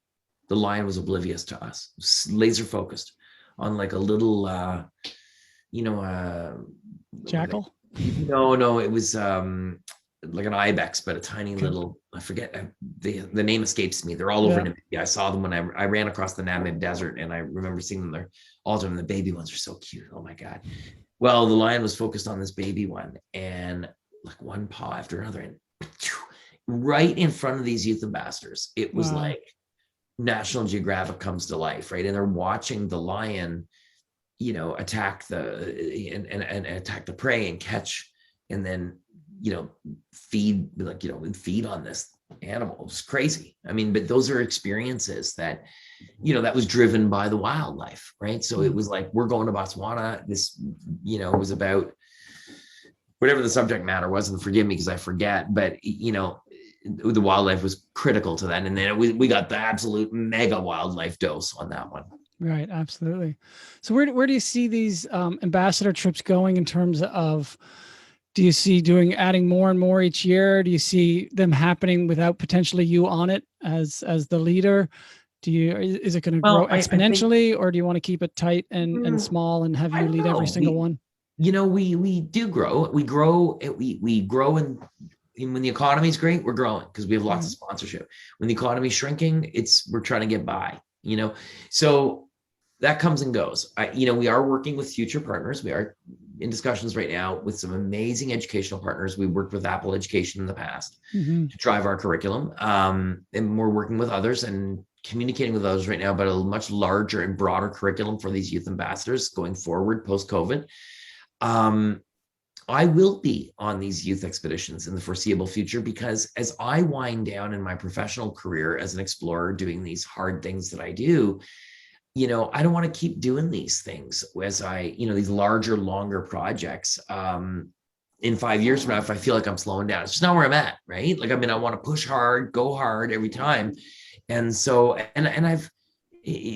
The lion was oblivious to us, laser focused on like a little, jackal? No, it was like an ibex, but a tiny little, I forget, the name escapes me. They're all over Namibia. I saw them when I ran across the Namib Desert, and I remember seeing them there all the time. The baby ones are so cute. Oh my God. Well, the lion was focused on this baby one, and like one paw after another, and right in front of these youth ambassadors, it was like National Geographic comes to life, right? And they're watching the lion, attack and attack the prey and catch, and then feed on this animal. It was crazy. I mean, but those are experiences that that was driven by the wildlife, right? So it was like, we're going to Botswana. This was about whatever the subject matter was, and forgive me because I forget, but the wildlife was critical to that. And then we got the absolute mega wildlife dose on that one. Right. Absolutely. So where do you see these ambassador trips going in terms of, do you see adding more and more each year? Do you see them happening without potentially you on it as the leader? Is it going to grow exponentially, or do you want to keep it tight and small and have you lead every single one? We do grow. We grow and when the economy is great, we're growing because we have lots of sponsorship. When the economy is shrinking, we're trying to get by, so that comes and goes. We are working with future partners. We are in discussions right now with some amazing educational partners. We worked with Apple Education in the past to drive our curriculum. And we're working with others and communicating with others right now about a much larger and broader curriculum for these youth ambassadors going forward post-COVID. I will be on these youth expeditions in the foreseeable future, because as I wind down in my professional career as an explorer doing these hard things that I do, I don't want to keep doing these things as these larger, longer projects. In 5 years from now, if I feel like I'm slowing down, it's just not where I'm at, right? Like, I want to push hard, go hard every time. And so, and I've,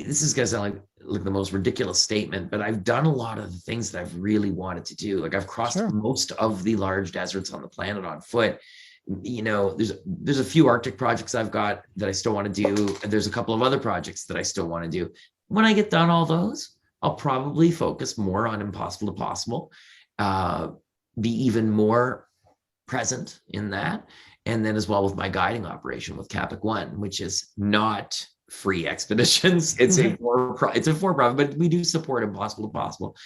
this is going to sound like the most ridiculous statement, but I've done a lot of the things that I've really wanted to do. Like I've crossed most of the large deserts on the planet on foot. There's a few Arctic projects I've got that I still want to do. And there's a couple of other projects that I still want to do. When I get done all those, I'll probably focus more on Impossible to Possible, be even more present in that. And then as well with my guiding operation with Capic One, which is not free expeditions. It's a for-profit, but we do support Impossible to Possible.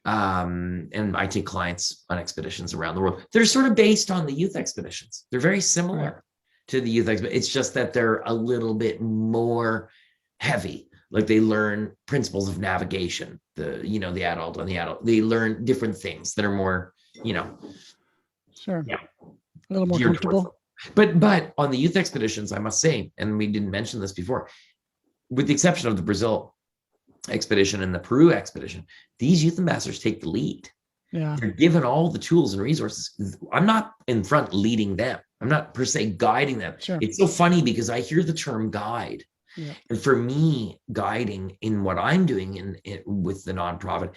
And I take clients on expeditions around the world. They're sort of based on the youth expeditions. They're very similar to the youth expedition. It's just that they're a little bit more heavy. Like they learn principles of navigation, the adult on the adult. They learn different things that are more, a little more comfortable. But on the youth expeditions, I must say, and we didn't mention this before, with the exception of the Brazil expedition and the Peru expedition, these youth ambassadors take the lead. Yeah. They're given all the tools and resources. I'm not in front leading them. I'm not per se guiding them. Sure. It's so funny because I hear the term guide. Yeah. And for me, guiding in what I'm doing with the nonprofit,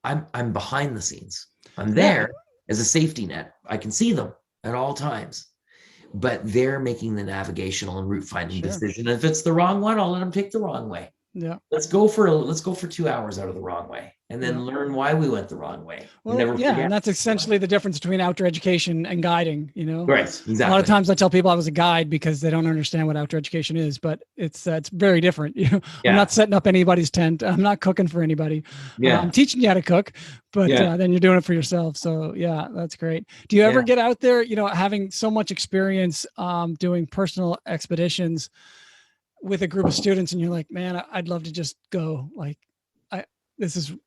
I'm behind the scenes. I'm there as a safety net. I can see them at all times. But they're making the navigational and route finding decision. If it's the wrong one, I'll let them take the wrong way. Yeah. Let's go for 2 hours out of the wrong way and then learn why we went the wrong way. Well, and that's essentially the difference between outdoor education and guiding, Right, exactly. A lot of times I tell people I was a guide because they don't understand what outdoor education is, but it's very different. I'm not setting up anybody's tent. I'm not cooking for anybody. I'm teaching you how to cook, but then you're doing it for yourself. So that's great. Do you ever get out there, having so much experience doing personal expeditions with a group of students, and you're like, man, I'd love to just go. Like, do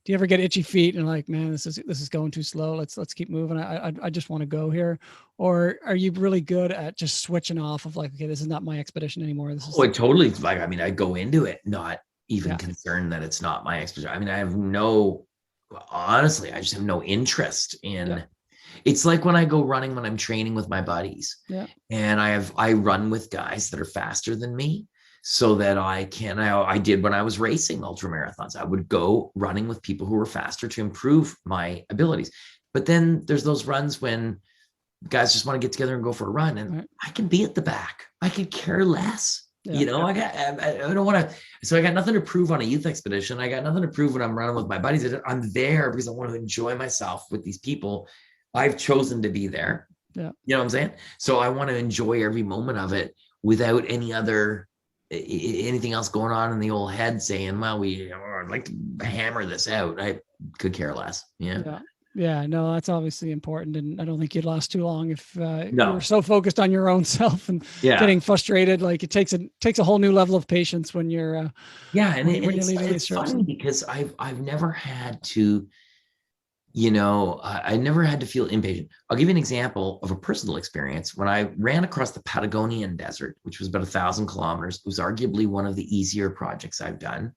you ever get itchy feet and like, man, this is going too slow. Let's keep moving. I just want to go here. Or are you really good at just switching off of like, okay, this is not my expedition anymore. This is totally. Like, I go into it not even concerned that it's not my expedition. Honestly, I just have no interest in. It's like when I go running, when I'm training with my buddies, and I run with guys that are faster than me, so that I did when I was racing ultra marathons. I would go running with people who were faster to improve my abilities. But then there's those runs when guys just want to get together and go for a run, and I can be at the back. I could care less. I don't want to. So I got nothing to prove on a youth expedition. I got nothing to prove when I'm running with my buddies. I'm there because I want to enjoy myself with these people. I've chosen to be there. Yeah. You know what I'm saying? So I want to enjoy every moment of it without anything else going on in the old head saying, well, I'd like to hammer this out. I could care less. Yeah, no, that's obviously important. And I don't think you'd last too long if you're so focused on your own self and getting frustrated. Like it takes a whole new level of patience when you're, and it's funny because I've never had to, I never had to feel impatient. I'll give you an example of a personal experience. When I ran across the Patagonian desert, which was about 1,000 kilometers, it was arguably one of the easier projects I've done.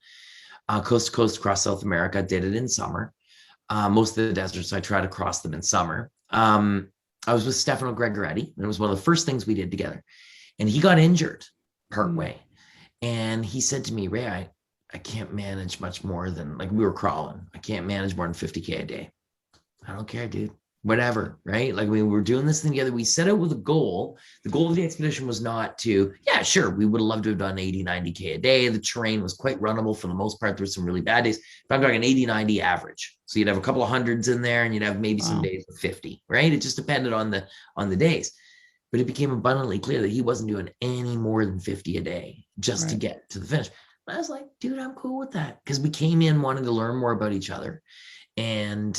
Coast to coast across South America, did it in summer. Most of the deserts, I try to cross them in summer. I was with Stefano Gregoretti, and it was one of the first things we did together. And he got injured partway. And he said to me, Ray, I can't manage much more than, like, we were crawling. I can't manage more than 50K a day. I don't care, dude. Whatever, right? Like, we were doing this thing together. We set out with a goal. The goal of the expedition was not to, we would have loved to have done 80, 90K a day. The terrain was quite runnable for the most part. There were some really bad days, but I'm talking 80, 90 average. So you'd have a couple of hundreds in there and you'd have maybe some days of 50, right? It just depended on the days. But it became abundantly clear that he wasn't doing any more than 50 a day just to get to the finish. And I was like, dude, I'm cool with that. Because we came in wanting to learn more about each other. And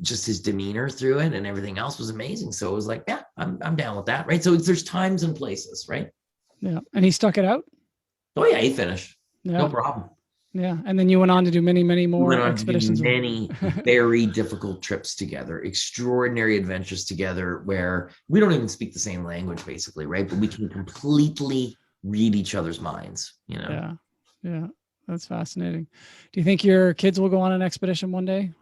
just his demeanor through it and everything else was amazing. So it was like, I'm down with that, right? So there's times and places, right? Yeah. And he stuck it out? Oh yeah, he finished. No problem. Yeah. And then you went on to do many, many more expeditions. Many very difficult trips together, extraordinary adventures together where we don't even speak the same language basically, right? But we can completely read each other's minds, Yeah. That's fascinating. Do you think your kids will go on an expedition one day?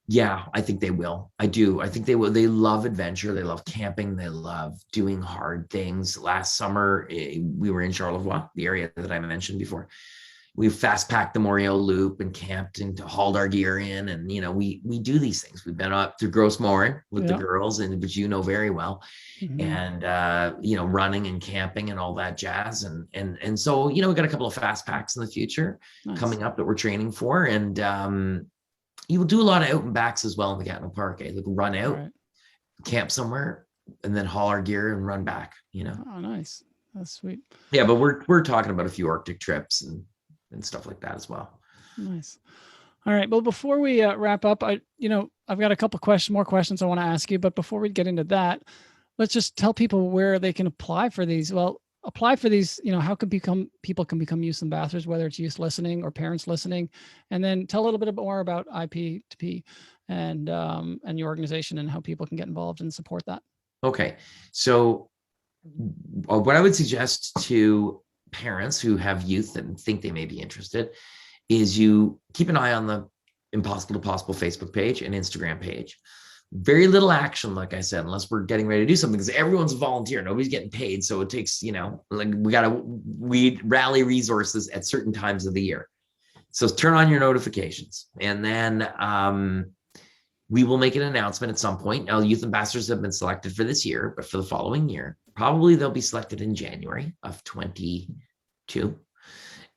Yeah, I think they will. I do. I think they will. They love adventure. They love camping. They love doing hard things. Last summer, we were in Charlevoix, the area that I mentioned before. We fast packed the Montreal Loop and camped and hauled our gear in. And, we do these things. We've been up to Gros Morne with the girls, and which you know very well. And, running and camping and all that jazz. And so, we got a couple of fast packs in the future coming up that we're training for. And, you will do a lot of out and backs as well in the Gatineau Park. Like run out, camp somewhere, and then haul our gear and run back. Oh, nice. That's sweet. Yeah, but we're talking about a few Arctic trips and stuff like that as well. Nice. All right. Well, before we wrap up, I've got a couple more questions I want to ask you. But before we get into that, let's just tell people where they can apply for these. Well, apply for these, how people can become youth ambassadors, whether it's youth listening or parents listening, and then tell a little bit more about IP2P and your organization and how people can get involved and support that. Okay. So what I would suggest to parents who have youth and think they may be interested is you keep an eye on the Impossible2Possible Facebook page and Instagram page. Very little action, like I said, unless we're getting ready to do something, because everyone's a volunteer. Nobody's getting paid. So it takes, we rally resources at certain times of the year. So turn on your notifications, and then we will make an announcement at some point. Now, youth ambassadors have been selected for this year, but for the following year, probably they'll be selected in January of 2022.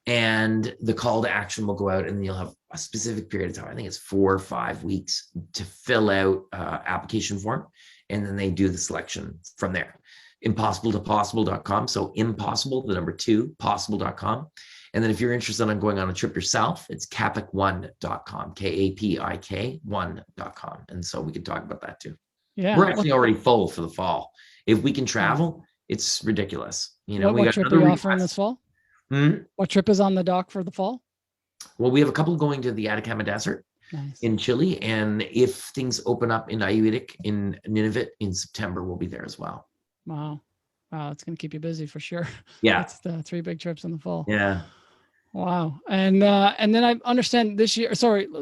And the call to action will go out, and you'll have a specific period of time. I think it's 4 or 5 weeks to fill out application form. And then they do the selection from there. Impossible2Possible.com. So impossible, the number 2, possible.com. And then if you're interested in going on a trip yourself, it's kapik1.com, KAPIK1.com. And so we can talk about that too. Yeah. We're actually already full for the fall. If we can travel, it's ridiculous. What trip are you offering this fall? What trip is on the dock for the fall? Well, we have a couple going to the Atacama Desert in Chile. And if things open up in Ayuitik in Nunavut in September, we'll be there as well. Wow. It's going to keep you busy for sure. Yeah. That's the 3 big trips in the fall. Yeah. Wow. And then I understand this year,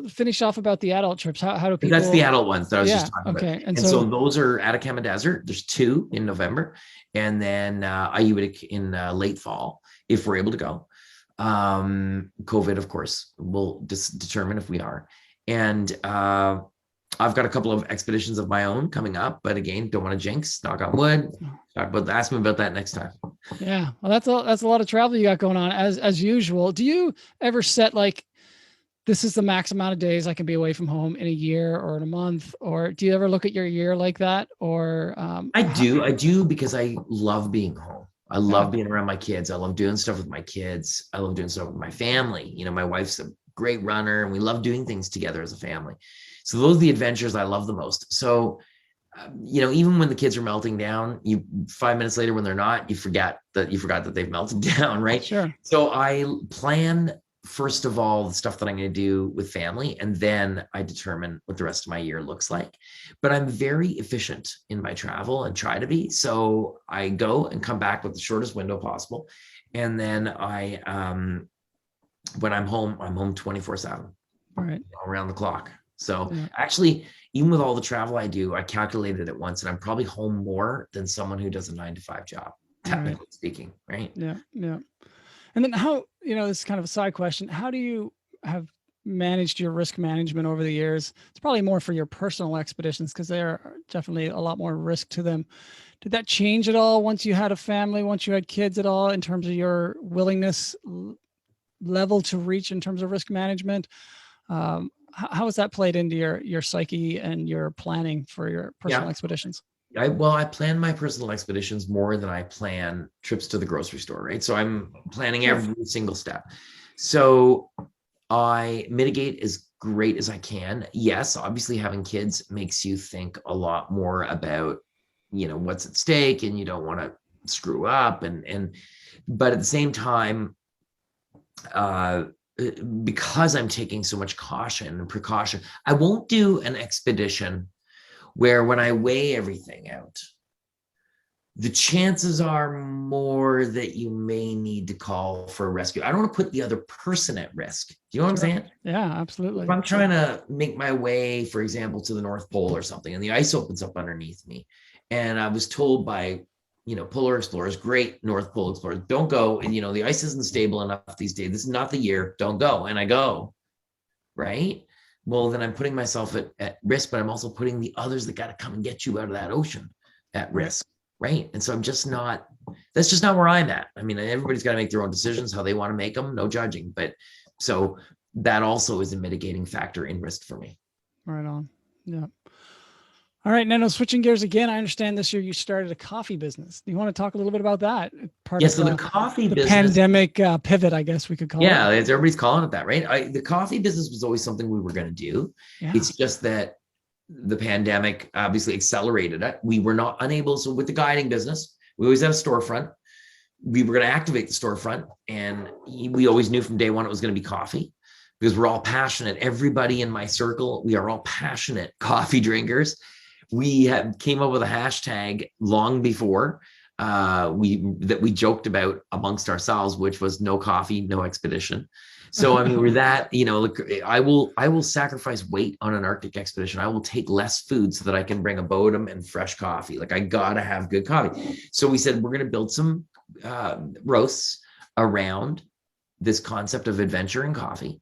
finish off about the adult trips. How do people? That's the adult ones that I was just talking about. And so those are Atacama Desert. There's 2 in November, and then Ayuitik in late fall, if we're able to go. COVID, of course, will determine if we are. And I've got a couple of expeditions of my own coming up, but again, don't want to jinx, knock on wood. Ask me about that next time. Yeah. Well, that's a lot of travel you got going on as usual. Do you ever set this is the max amount of days I can be away from home in a year or in a month? Or do you ever look at your year like that? Or I do because I love being home. I love being around my kids. I love doing stuff with my kids. I love doing stuff with my family. My wife's a great runner, and we love doing things together as a family. So those are the adventures I love the most. So, even when the kids are melting down, 5 minutes later when they're not, you forgot that they've melted down, right? Sure. So I plan, first of all, the stuff that I'm going to do with family, and then I determine what the rest of my year looks like. But I'm very efficient in my travel and try to be. So I go and come back with the shortest window possible. And then when I'm home 24/7, right, around the clock. So actually, even with all the travel I do, I calculated it once, and I'm probably home more than someone who does a 9-to-5 job, technically speaking, right? Yeah. Yeah. And then how, this is kind of a side question. How do you have managed your risk management over the years? It's probably more for your personal expeditions, because there are definitely a lot more risk to them. Did that change at all once you had a family, once you had kids at all, in terms of your willingness level to reach in terms of risk management? How has that played into your psyche and your planning for your personal expeditions? I plan my personal expeditions more than I plan trips to the grocery store, right? So I'm planning every single step. So I mitigate as great as I can. Yes, obviously having kids makes you think a lot more about, what's at stake, and you don't want to screw up. But at the same time, because I'm taking so much caution and precaution, I won't do an expedition where when I weigh everything out, the chances are more that you may need to call for a rescue. I don't want to put the other person at risk. Do you know what I'm saying? Yeah, absolutely. If I'm trying to make my way, for example, to the North Pole or something, and the ice opens up underneath me, and I was told by, polar explorers, great North Pole explorers, don't go. And, the ice isn't stable enough these days. This is not the year. Don't go. And I go, right? Well, then I'm putting myself at risk, but I'm also putting the others that got to come and get you out of that ocean at risk. Right. And so that's just not where I'm at. I mean, everybody's got to make their own decisions, how they want to make them, no judging. But so that also is a mitigating factor in risk for me. Right on. Yeah. All right, Nano, switching gears again. I understand this year you started a coffee business. Do you want to talk a little bit about that? So the coffee business, pandemic pivot, I guess we could call it. Yeah, everybody's calling it that, right? The coffee business was always something we were going to do. Yeah. It's just that the pandemic obviously accelerated it. We were not unable. So with the guiding business, we always had a storefront. We were going to activate the storefront, and we always knew from day one it was going to be coffee, because we're all passionate. Everybody in my circle, we are all passionate coffee drinkers. We came up with a hashtag long before we joked about amongst ourselves, which was no coffee, no expedition. So I mean, we're that, look, I will sacrifice weight on an Arctic expedition. I will take less food so that I can bring a Bodum and fresh coffee. Like, I gotta have good coffee. So we said we're gonna build some roasts around this concept of adventure and coffee,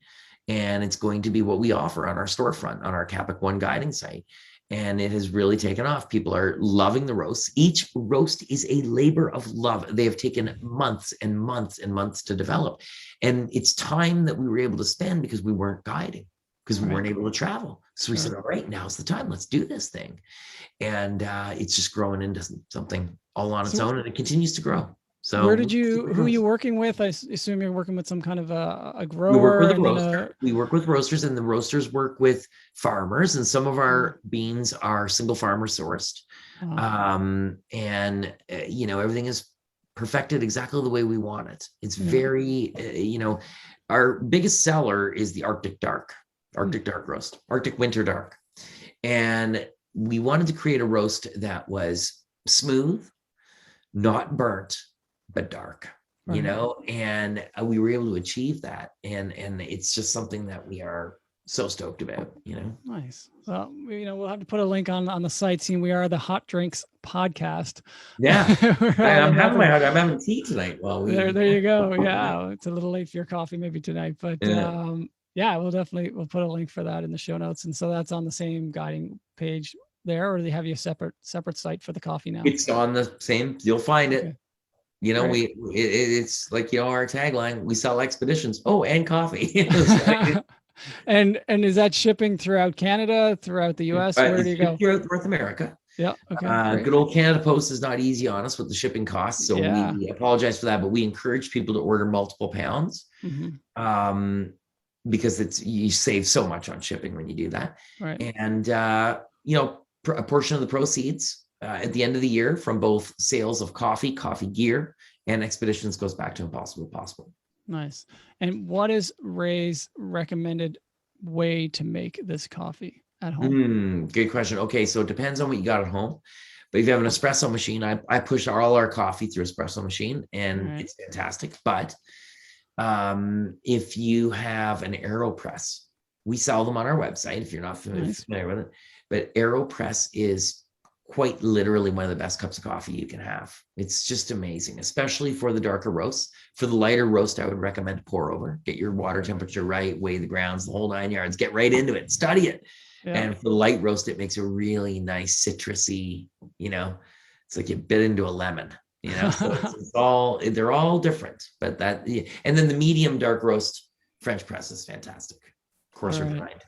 and it's going to be what we offer on our storefront on our Capic One guiding site. And it has really taken off. People are loving the roasts. Each roast is a labor of love. They have taken months and months and months to develop. And it's time that we were able to spend because we weren't guiding, because we weren't able to travel. So we said, all right, now's the time. Let's do this thing. And it's just growing into something all on its own, and it continues to grow. So who are you working with? I assume you're working with some kind of a grower. We work with a roaster. We work with roasters, and the roasters work with farmers, and some of our beans are single farmer sourced. And everything is perfected exactly the way we want it. It's very, our biggest seller is the Arctic Dark roast, Arctic Winter Dark. And we wanted to create a roast that was smooth, not burnt, but dark, and we were able to achieve that. And it's just something that we are so stoked about, Nice. Well, we'll have to put a link on the site, seeing we are the Hot Drinks podcast. Yeah. I'm having tea tonight. Well, there you go. Yeah. It's a little late for your coffee maybe tonight, but we'll put a link for that in the show notes. And so that's on the same guiding page there, or do they have you a separate site for the coffee now? It's on the same, you'll find it. Okay. It's like, our tagline, we sell expeditions. Oh, and coffee. And is that shipping throughout Canada, throughout the US? Where do you go? Throughout North America. Yeah. Okay. Good old Canada Post is not easy on us with the shipping costs. So we apologize for that, but we encourage people to order multiple pounds. Mm-hmm. Because you save so much on shipping when you do that. Right. And, a portion of the proceeds at the end of the year from both sales of coffee gear, and expeditions goes back to impossible2Possible. Nice. And what is Ray's recommended way to make this coffee at home? Good question. Okay, so it depends on what you got at home. But if you have an espresso machine, I push all our coffee through espresso machine, and it's fantastic. But if you have an AeroPress, we sell them on our website if you're not familiar with it. But AeroPress is quite literally one of the best cups of coffee you can have. It's just amazing, especially for the darker roasts. For the lighter roast, I would recommend pour over. Get your water temperature right, weigh the grounds, the whole 9 yards. Get right into it, study it. Yeah. And for the light roast, it makes a really nice citrusy, it's like you bit into a lemon. So they're all different. But and then the medium dark roast French press is fantastic. Coarser grind.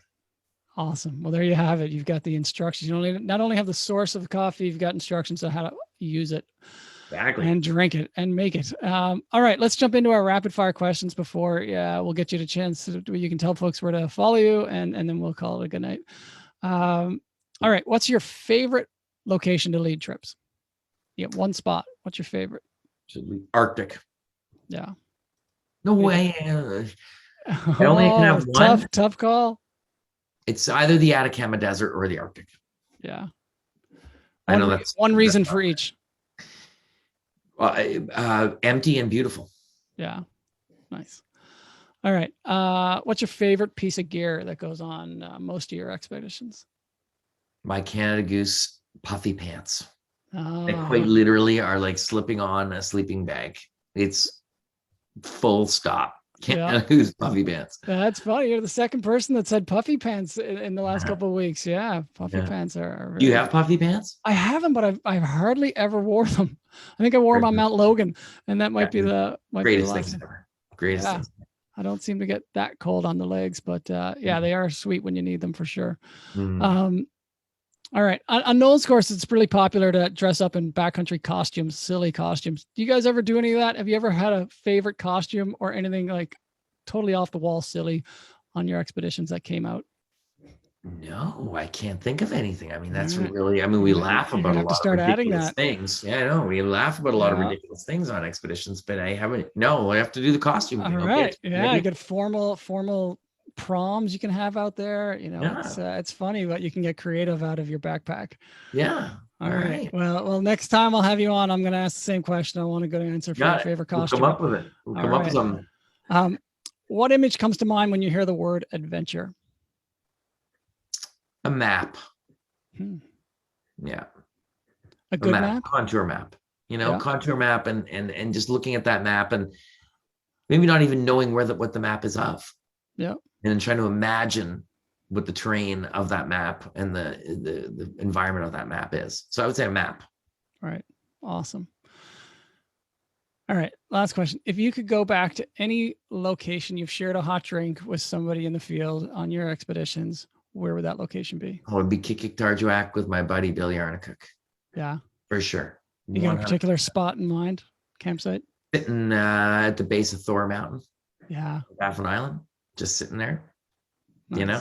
Awesome. Well, there you have it. You've got the instructions. You not only have the source of the coffee, you've got instructions on how to use it and drink it and make it. All right, let's jump into our rapid fire questions before we'll get you the chance you can tell folks where to follow you, and then we'll call it a good night. All right. What's your favorite location to lead trips? You have one spot. What's your favorite? Arctic. Yeah. No way. I only can have one. Tough call. It's either the Atacama Desert or the Arctic. Yeah. I know that's one reason for each. Empty and beautiful. Yeah. Nice. All right. What's your favorite piece of gear that goes on most of your expeditions? My Canada Goose puffy pants. They Ah. quite literally are like slipping on a sleeping bag. It's full stop. Canada Goose puffy pants. That's funny. You're the second person that said puffy pants in the last couple of weeks. Yeah, puffy pants are very... Do you have puffy pants? I haven't, but I've hardly ever wore them. I think I wore them on Mount Logan, and that might be the greatest things ever. Greatest things. I don't seem to get that cold on the legs, but yeah, they are sweet when you need them for sure. All right. On Nolan's course, it's really popular to dress up in backcountry costumes, silly costumes. Do you guys ever do any of that? Have you ever had a favorite costume or anything like totally off the wall silly on your expeditions that came out? No, I can't think of anything. I mean, that's really, I mean, we laugh about a lot of ridiculous things. Yeah, I know. We laugh about a lot of ridiculous things on expeditions, but I haven't, no, I have to do the costume. All right. Yeah, you get formal proms you can have out there. You know, it's funny what you can get creative out of your backpack. Yeah. All right. Well, next time I'll have you on, I'm going to ask the same question. I want a good answer for your favorite costume. We'll come up with it. We'll come up with something. What image comes to mind when you hear the word adventure? A map. Yeah. A good map? Contour map. You know, contour map and just looking at that map and maybe not even knowing what the map is of. Yeah. And then trying to imagine what the terrain of that map and the environment of that map is. So I would say a map. All right. Awesome. All right. Last question. If you could go back to any location you've shared a hot drink with somebody in the field on your expeditions, where would that location be? Oh, it'd be Kikik-Tarjuak with my buddy Billy Arnicuk. Yeah. For sure. You got a particular spot in mind? Campsite? Sitting at the base of Thor Mountain. Yeah. Baffin Island. Just sitting there. Nice. You know?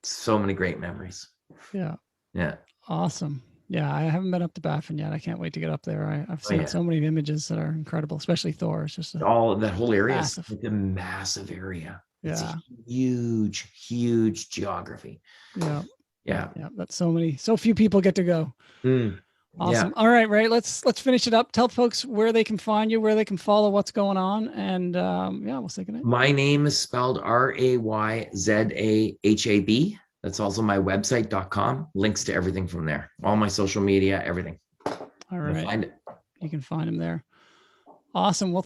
So many great memories. Yeah. Yeah. Awesome. Yeah, I haven't been up to Baffin yet. I can't wait to get up there. I've seen so many images that are incredible, especially Thor. It's just all that whole area is a massive area. It's a huge geography. Yeah. That's so few people get to go. Awesome. All right, Ray, let's finish it up. Tell folks where they can find you, where they can follow what's going on. And we'll say goodnight. My name is spelled RayZahab. That's also my website.com. Links to everything from there. All my social media, everything. All right. You can find them there. Awesome. Well,